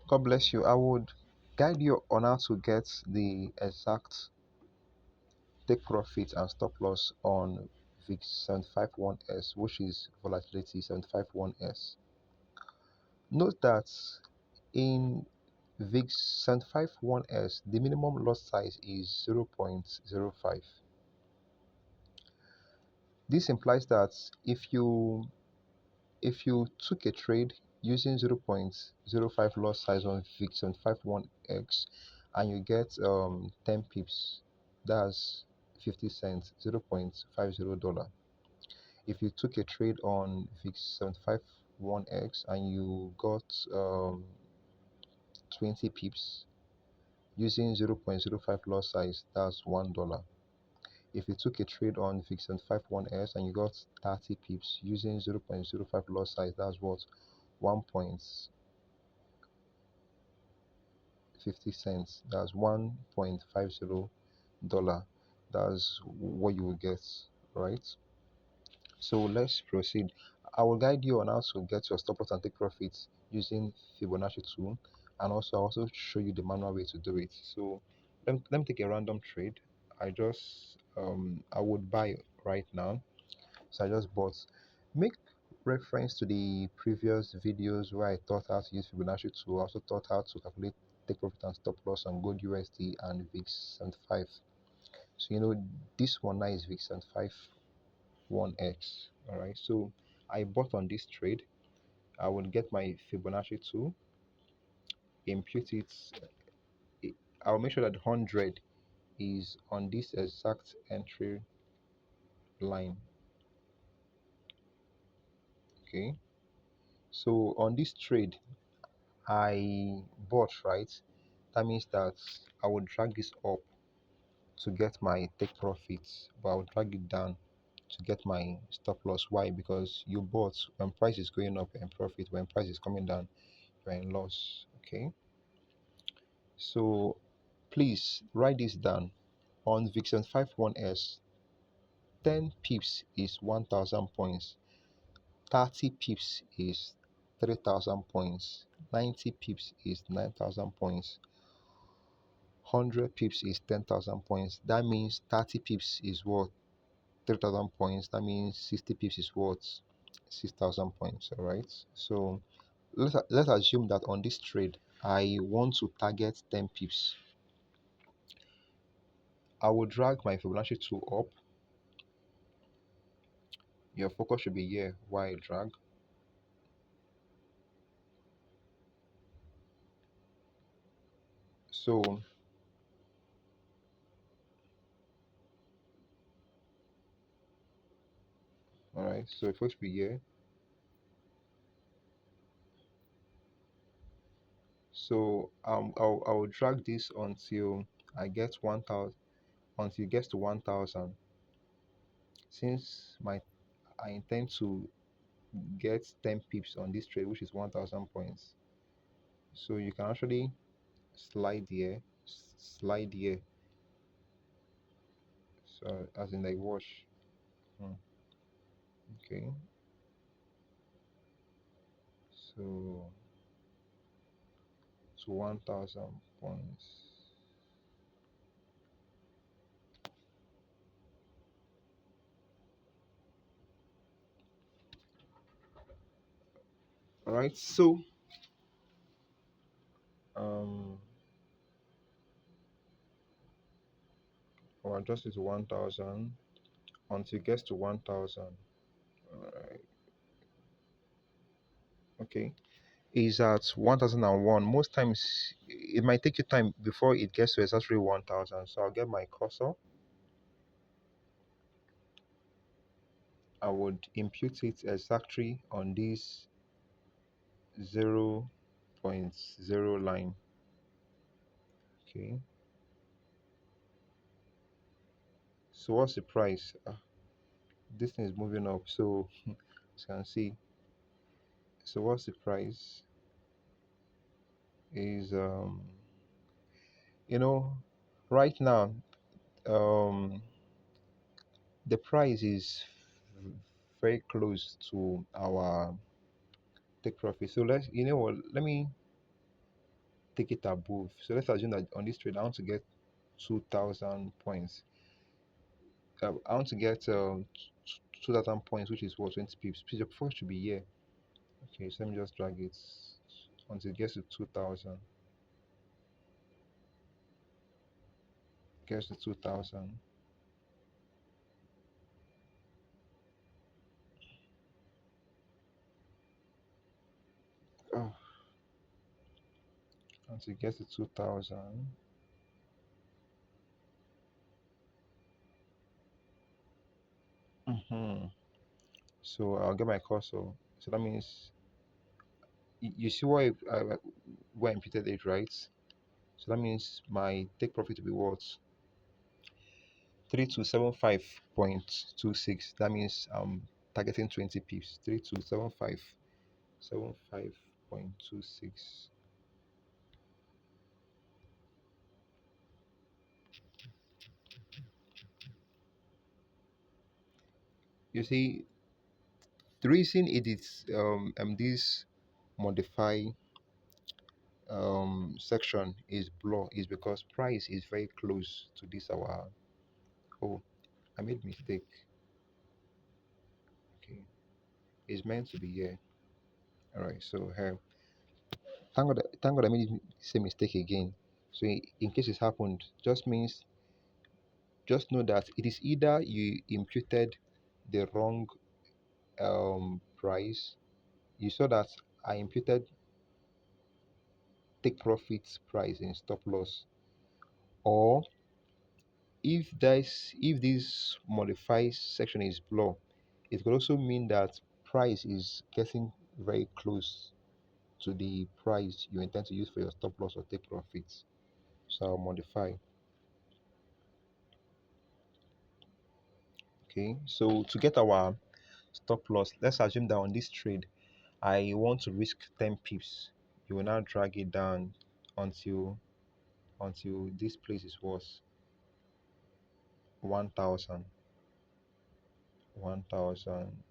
God bless you. I would guide you on how to get the exact take profit and stop loss on VIX 751S, which is volatility 751S. Note that in VIX 751S, the minimum lot size is 0.05. This implies that if you took a trade using 0.05 lot size on VIX 751X and you get 10 pips, that's 50 cents, $0.50. If you took a trade on VIX 751X and you got 20 pips using 0.05 lot size, that's $1. If you took a trade on VIX 751S and you got 30 pips using 0.05 lot size, that's what 1.50 cents. That's $1.50. That's what you will get, right? So let's proceed. I will guide you on how to get your stop loss and take profits using Fibonacci tool, and also show you the manual way to do it. So let me take a random trade. I would buy right now. So I just bought. Make reference to the previous videos where I taught how to use Fibonacci tool. I also taught how to calculate take profit and stop loss on gold USD and VIX and 5. So this one now is VIX and 5 1x. All right, so I bought on this trade. I will get my Fibonacci tool, impute it. I'll make sure that 100 is on this exact entry line. Okay, so on this trade I bought, right? That means that I will drag this up to get my take profits, but I will drag it down to get my stop loss. Why? Because you bought when price is going up, you're in profit. When price is coming down, you're in loss. Okay, so please write this down. On Vixen 51S, 10 pips is 1000 points, 30 pips is 3000 points, 90 pips is 9000 points, 100 pips is 10,000 points. That means 30 pips is what? 3,000 points. That means 60 pips is what? 6,000 points. All right. So let's assume that on this trade, I want to target 10 pips. I will drag my Fibonacci tool up. Your focus should be here while I drag. So, all right. So it should be here. So I'll drag this until I get 1,000. Until it gets to 1,000. Since I intend to get 10 pips on this trade, which is 1,000 points. So you can actually slide here. So as in like wash. Okay. So to 1,000 points. All right. So um, I'll adjust it to 1,000 until it gets to 1,000. All right. Okay. Is at 1001. Most times it might take you time before it gets to exactly 1000. So I'll get my cursor. I would impute it exactly on this 0.0 line. Okay. So what's the price? This thing is moving up. So as you can see. So what's the price? Is you know right now um the price is very close to our take profit. So let's, what, let me take it above. So let's assume that on this trade I want to get 2,000 points. I want to get 2,000 points, which is what, 20 pips. Please, your profit should be here. Okay, so let me just drag it until it gets to 2,000. Gets to 2,000. Oh, until it gets to 2,000. So I'll get my cursor. So that means you see where I imputed it, right? So that means my take profit will be what? 3275.26. That means I'm targeting 20 pips. 3275.26. You see, the reason it is this modify section is blur is because price is very close to this our. Oh, I made mistake. Okay, it's meant to be here. All right, so here. Thank God I made the same mistake again. So in case it's happened, just know that it is either you imputed the wrong price. You saw that I imputed take profits price in stop loss, or if this modifies section is blur, it could also mean that price is getting very close to the price you intend to use for your stop loss or take profits. So I'll modify. Okay, so to get our stop loss, let's assume that on this trade I want to risk 10 pips. You will now drag it down until this place is worth 1,000. 1,000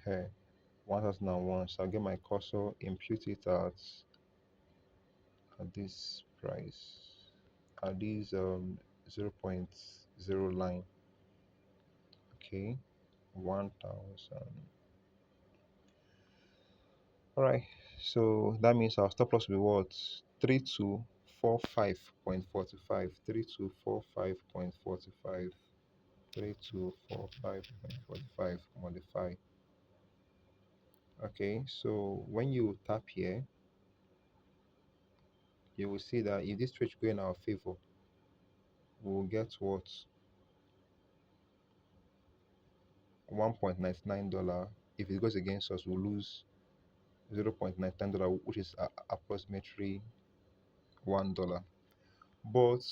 here, 1,001. So I'll get my cursor, impute it at this price, at this 0.0 line. Okay, 1,000. All right, so that means our stop loss will be what? 3245.45. 3245.45. 3245.45. Modify. Okay, so when you tap here, you will see that if this trade go in our favor, we will get what? $1.99. If it goes against us, we'll lose $0.99, which is approximately $1. But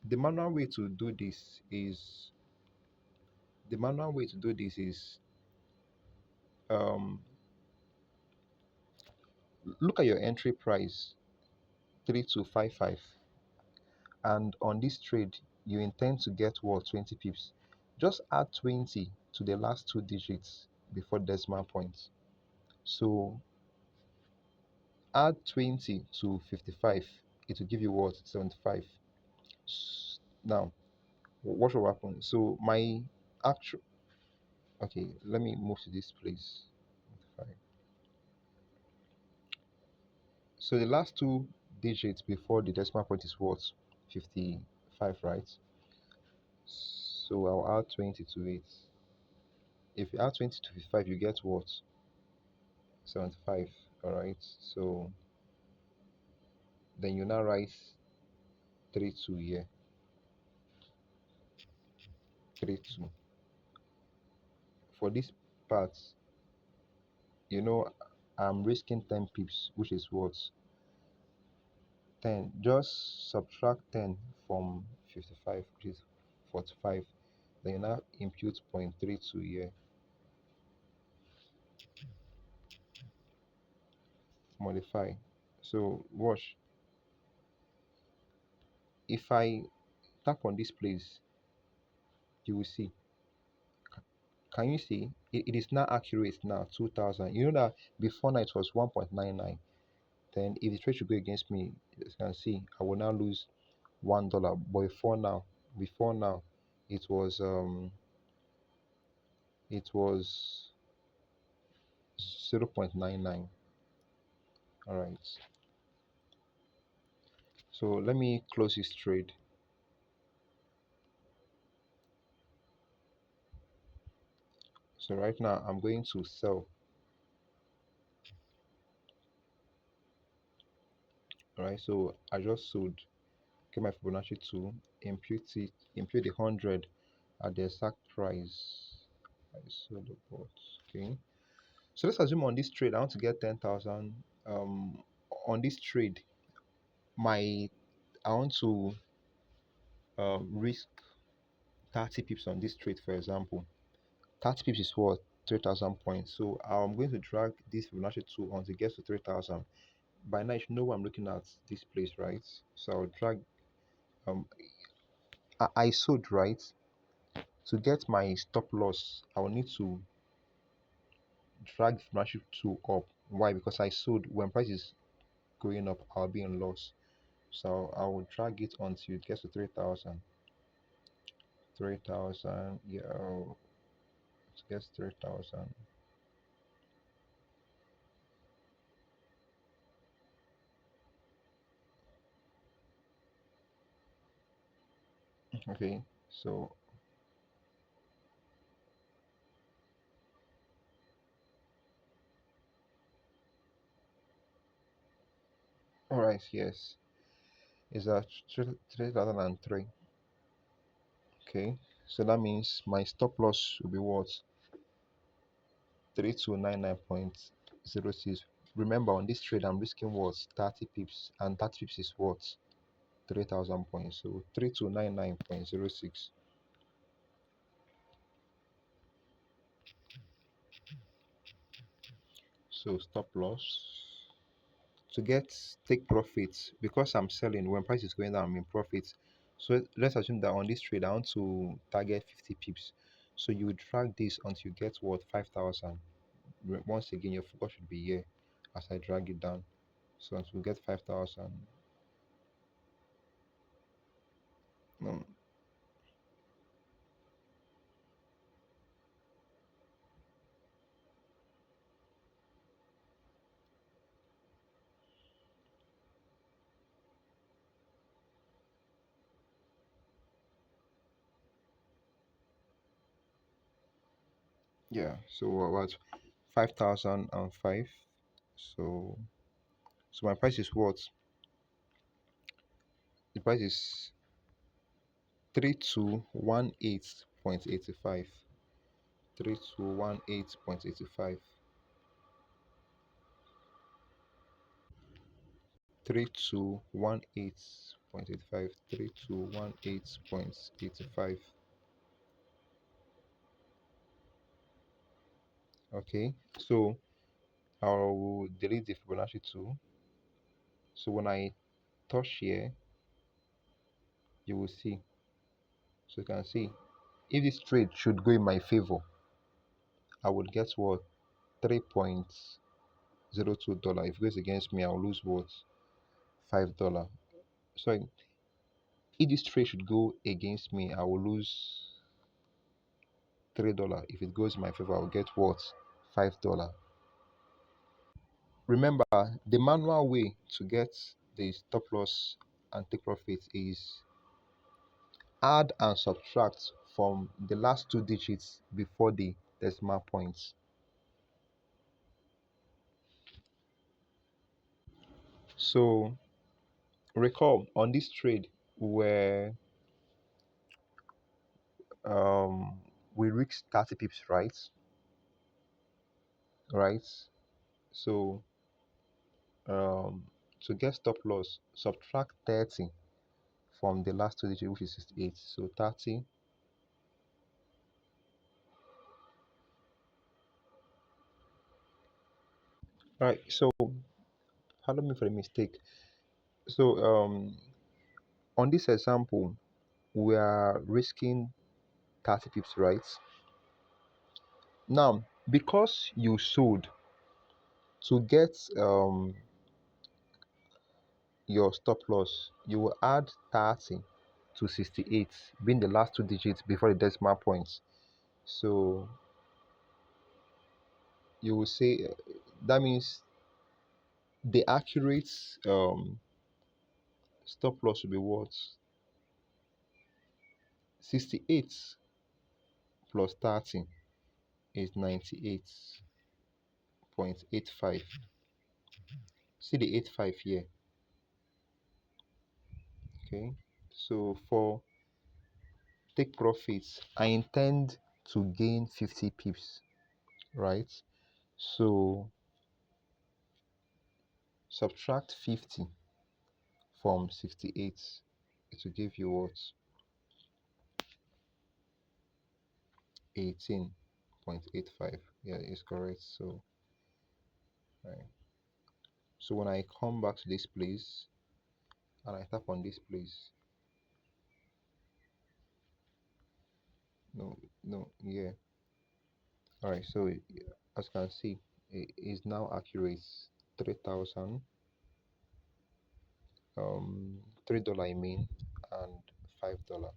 the manual way to do this is the manual way to do this is um, look at your entry price 3255, and on this trade you intend to get what, 20 pips. Just add 20 to the last two digits before decimal point. So add 20 to 55, it will give you what, 75. Now what will happen? So my actual, okay, let me move to this place. So the last two digits before the decimal point is what? 55, right? So I'll add 20 to it. If you add 20 to 55, you get what? 75. Alright. So then you now write 32 here. 32. For this part, you know, I'm risking 10 pips, which is what? 10. Just subtract 10 from 55, which is 45. Then you now impute 0.32 here. Modify. So watch. If I tap on this place, you will see. Can you see? It is now accurate now, 2,000. You know that before now it was 1.99. then if the trade should go against me, as you can see, I will now lose $1. But before now, it was um it was 0.99. All right. So let me close this trade. So right now I'm going to sell. All right. So I just sold. Get my Fibonacci 2, impute the 100 at the exact price. I sold the bot. Okay. So let's assume on this trade I want to get 10,000. On this trade, my I want to risk 30 pips on this trade, for example. 30 pips is what? 3,000 points. So I'm going to drag this Fibonacci 2 until it gets to 3,000. By now, you should know what I'm looking at this place, right? So I'll drag, um, I sold, right? To get my stop loss, I will need to drag Fibonacci 2 up. Why? Because I sold when price is going up, I'll be in loss. So I will drag it until it gets to 3,000. 3,000, yeah, it gets 3,000. Okay, so all right, yes, is at 3,003. Okay, so that means my stop loss will be what? 3299.06. Remember, on this trade, I'm risking what? 30 pips, and 30 pips is what? 3,000 points. So 3299.06. So stop loss. To get take profits, because I'm selling when price is going down, I'm in profit. So let's assume that on this trade I want to target 50 pips. So you drag this until you get what? 5,000. Once again, your focus should be here as I drag it down. So until you get 5,000. um, yeah, so what? 5,005. So my price is what? The price is 3218.85. 3218.85. 3218.85. 3218.85. Okay, so I'll delete the Fibonacci 2. So when I touch here, you will see. So you can see if this trade should go in my favor, I would get what? $3.02. If it goes against me, I'll lose what? $5. So if this trade should go against me, I will lose $3. If it goes in my favor, I'll get what? $5. Remember, the manual way to get the stop loss and take profit is add and subtract from the last two digits before the decimal points. So recall on this trade where um, we reached 30 pips, right? Right. So um, to get stop loss, subtract 30 from the last two digits, which is 68. So 30. Right. So pardon me for the mistake. So on this example, we are risking 30 pips, right? Now, because you sold to get your stop loss, you will add 30 to 68, being the last two digits before the decimal points. So you will say that means the accurate stop loss will be what? 68 plus 30 is 98.85. See the 85 here. Okay. So for take profits, I intend to gain 50 pips, right? So subtract 50 from 68, it will give you what? 18.85. Yeah, it's correct. So right. So when I come back to this place and I tap on this place, no, no, yeah. All right. So as you can see, it is now accurate. 3,000, $3 I mean, and $5.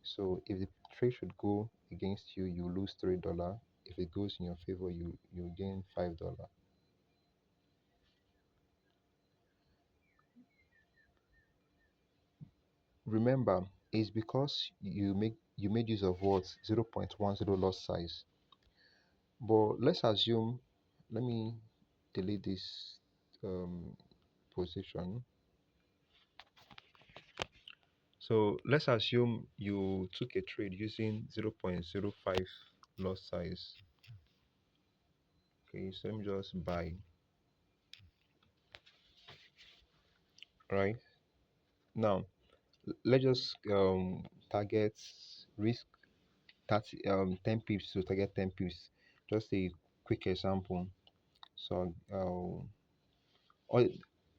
So if the trade should go against you, you lose $3. If it goes in your favor, you gain $5. Remember, it's because you made use of what 0.10 loss size. But let's assume, let me delete this position. So let's assume you took a trade using 0.05 loss size. Okay, so let me just buy, right? Now let's just target risk 30 10 pips to target 10 pips. Just a quick example. So or,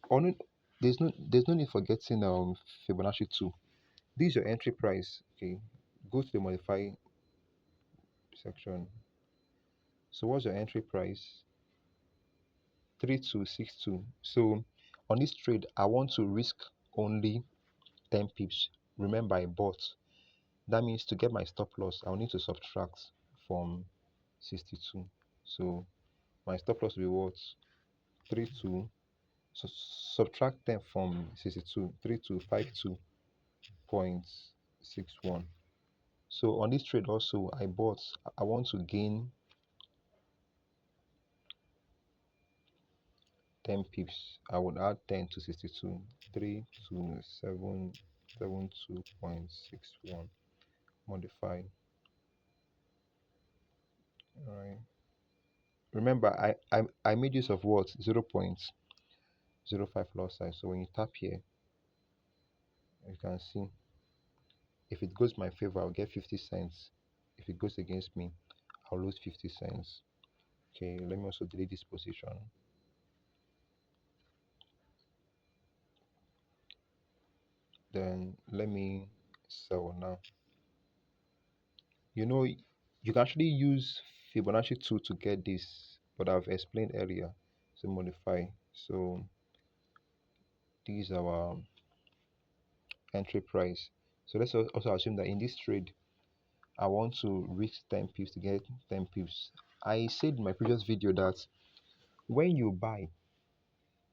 or no, there's no need for getting Fibonacci 2. This is your entry price. Okay, go to the modify section. So what's your entry price? 3262. So on this trade, I want to risk only 10 pips. Remember, I bought. That means to get my stop loss, I'll need to subtract from 62. So my stop loss will be what? 32. So subtract 10 from 62. 3252.61. So on this trade also, I bought. I want to gain 10 pips. I would add 10 to 62. 3272.61. Modify. All right. Remember, I made use of what? 0.05 loss size. So when you tap here, you can see if it goes my favor, I'll get 50 cents. If it goes against me, I'll lose 50 cents. Okay, let me also delete this position. Then let me sell now. You know, you can actually use Fibonacci 2 to get this, but I've explained earlier. So modify. So this is our entry price. So let's also assume that in this trade, I want to reach 10 pips to get 10 pips. I said in my previous video that when you buy,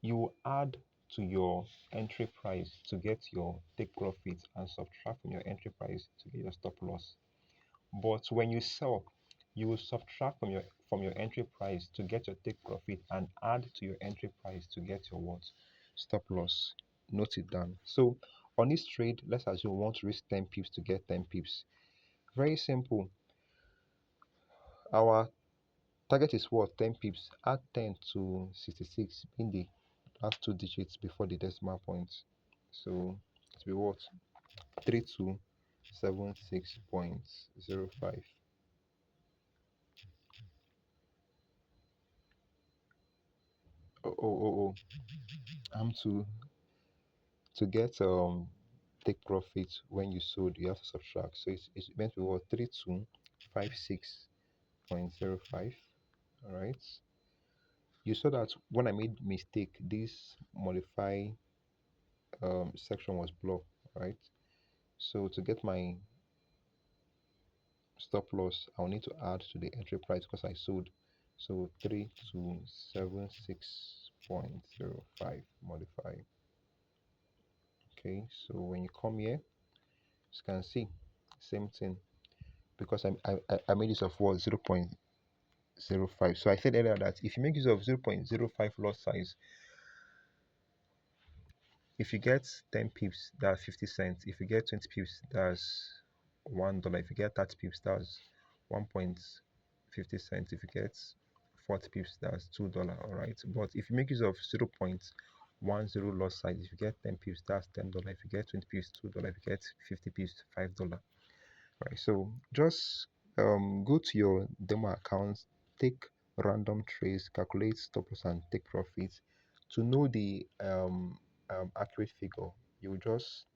you add to your entry price to get your take profit and subtract from your entry price to get your stop loss. But when you sell, you will subtract from your entry price to get your take profit and add to your entry price to get your what? Stop loss. Note it down. So on this trade, let's assume we want to reach 10 pips to get 10 pips. Very simple. Our target is what? 10 pips. Add 10 to 66 in the last two digits before the decimal point. So it will be what? 3276.05. Oh. I'm to get take profit when you sold, you have to subtract. So it's meant to be what? 3256.05. All right. You saw that when I made mistake, this modify section was blocked, right? So to get my stop loss, I'll need to add to the entry price because I sold. So 3276.05 modify. Okay, so when you come here, you can see same thing because I made use of what 0.05. So I said earlier that if you make use of 0.05 lot size, if you get 10 pips, that's 50 cents. If you get 20 pips, that's $1. If you get 30 pips, that's 1.50 cents. If you get 40 pips, that's $2. All right. But if you make use of 0.10 lot size, if you get 10 pips, that's $10. If you get 20 pips, $2. If you get 50 pips, $5. Right. So just go to your demo accounts, take random trades, calculate stop loss and take profits. To know the accurate figure, you just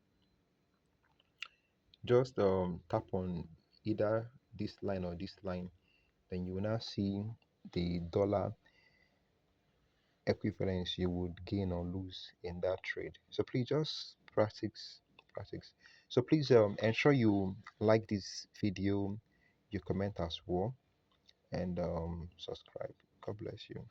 tap on either this line or this line, then you will now see the dollar equivalence you would gain or lose in that trade. So please just practice. So please ensure you like this video, you comment as well, and subscribe. God bless you.